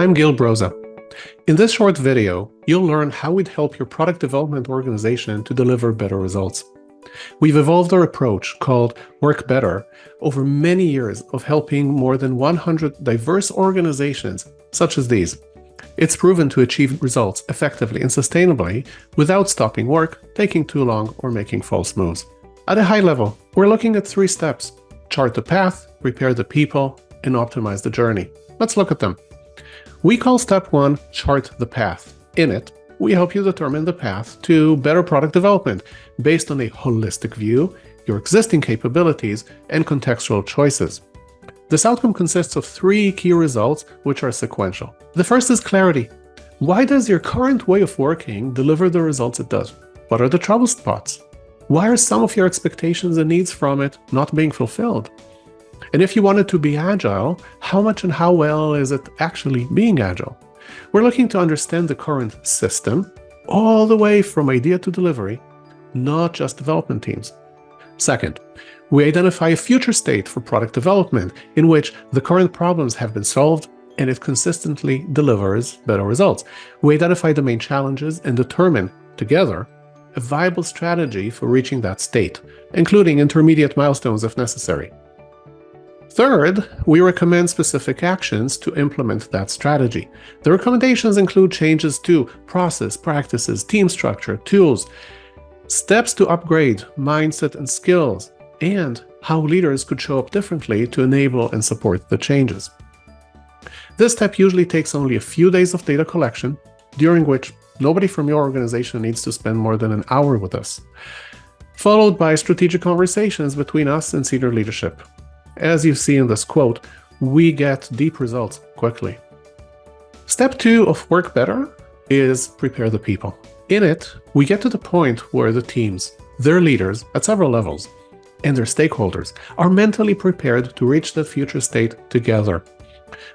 I'm Gil Broza. In this short video, you'll learn how we'd help your product development organization to deliver better results. We've evolved our approach, called Work Better, over many years of helping more than 100 diverse organizations, such as these. It's proven to achieve results effectively and sustainably without stopping work, taking too long, or making false moves. At a high level, we're looking at 3 steps: chart the path, prepare the people, and optimize the journey. Let's look at them. We call step 1 chart the path. In it, we help you determine the path to better product development based on a holistic view, your existing capabilities, and contextual choices. This outcome consists of 3 key results, which are sequential. The first is clarity. Why does your current way of working deliver the results it does? What are the trouble spots? Why are some of your expectations and needs from it not being fulfilled? And if you want it to be agile, how much and how well is it actually being agile? We're looking to understand the current system all the way from idea to delivery, not just development teams. Second, we identify a future state for product development in which the current problems have been solved and it consistently delivers better results. We identify the main challenges and determine, together, a viable strategy for reaching that state, including intermediate milestones if necessary. Third, we recommend specific actions to implement that strategy. The recommendations include changes to process, practices, team structure, tools, steps to upgrade mindset and skills, and how leaders could show up differently to enable and support the changes. This step usually takes only a few days of data collection, during which nobody from your organization needs to spend more than an hour with us, followed by strategic conversations between us and senior leadership. As you see in this quote, we get deep results quickly. Step 2 of Work Better is prepare the people. In it, we get to the point where the teams, their leaders at several levels, and their stakeholders are mentally prepared to reach that future state together.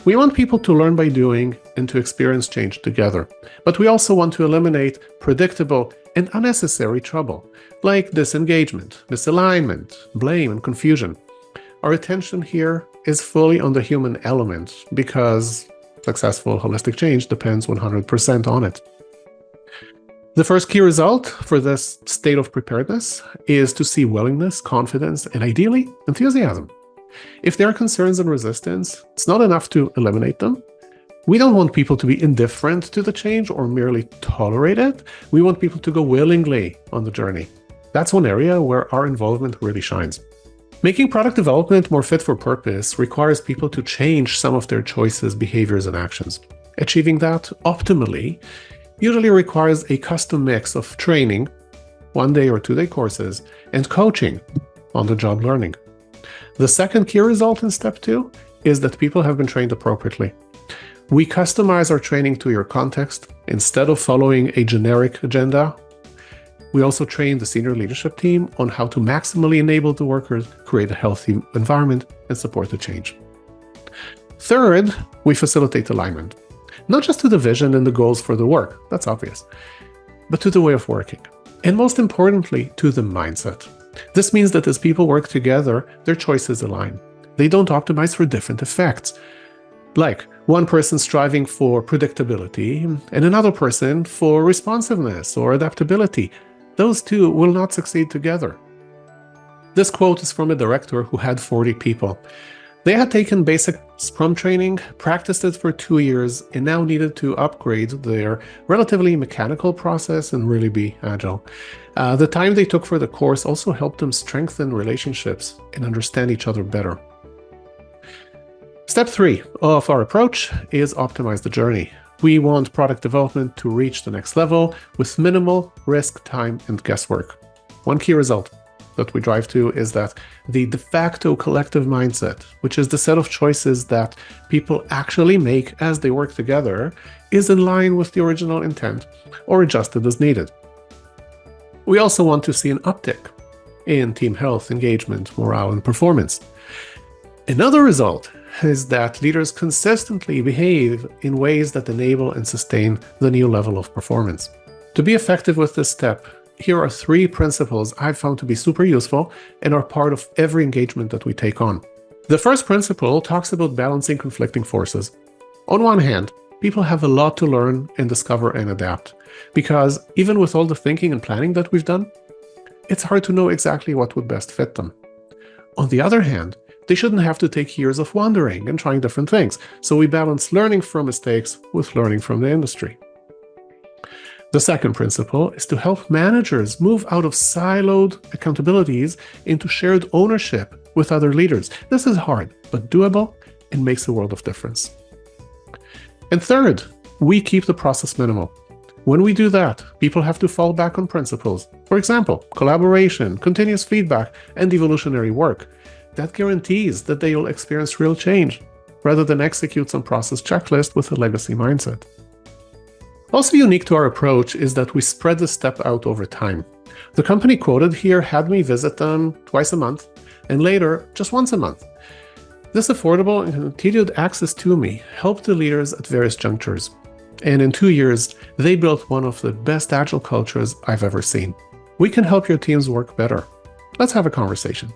We want people to learn by doing and to experience change together, but we also want to eliminate predictable and unnecessary trouble, like disengagement, misalignment, blame, and confusion. Our attention here is fully on the human element because successful holistic change depends 100% on it. The first key result for this state of preparedness is to see willingness, confidence, and ideally, enthusiasm. If there are concerns and resistance, it's not enough to eliminate them. We don't want people to be indifferent to the change or merely tolerate it. We want people to go willingly on the journey. That's one area where our involvement really shines. Making product development more fit for purpose requires people to change some of their choices, behaviors, and actions. Achieving that optimally usually requires a custom mix of training, 1-day or 2-day courses, and coaching, on-the-job learning. The second key result in step 2 is that people have been trained appropriately. We customize our training to your context instead of following a generic agenda. We also train the senior leadership team on how to maximally enable the workers, create a healthy environment, and support the change. Third, we facilitate alignment, not just to the vision and the goals for the work, that's obvious, but to the way of working, and most importantly, to the mindset. This means that as people work together, their choices align. They don't optimize for different effects, like one person striving for predictability and another person for responsiveness or adaptability. Those two will not succeed together. This quote is from a director who had 40 people. They had taken basic Scrum training, practiced it for 2 years, and now needed to upgrade their relatively mechanical process and really be agile. The time they took for the course also helped them strengthen relationships and understand each other better. Step 3 of our approach is optimize the journey. We want product development to reach the next level with minimal risk, time, and guesswork. One key result that we drive to is that the de facto collective mindset, which is the set of choices that people actually make as they work together, is in line with the original intent or adjusted as needed. We also want to see an uptick in team health, engagement, morale, and performance. Another result is that leaders consistently behave in ways that enable and sustain the new level of performance. To be effective with this step, here are 3 principles I've found to be super useful and are part of every engagement that we take on. The first principle talks about balancing conflicting forces. On one hand, people have a lot to learn and discover and adapt. Because even with all the thinking and planning that we've done, it's hard to know exactly what would best fit them. On the other hand, they shouldn't have to take years of wandering and trying different things, so we balance learning from mistakes with learning from the industry. The second principle is to help managers move out of siloed accountabilities into shared ownership with other leaders. This is hard, but doable and makes a world of difference. And third, we keep the process minimal. When we do that, people have to fall back on principles. For example, collaboration, continuous feedback, and evolutionary work. That guarantees that they will experience real change, rather than execute some process checklist with a legacy mindset. Also unique to our approach is that we spread the step out over time. The company quoted here had me visit them twice a month, and later, just once a month. This affordable and continued access to me helped the leaders at various junctures. And in 2 years, they built one of the best agile cultures I've ever seen. We can help your teams work better. Let's have a conversation.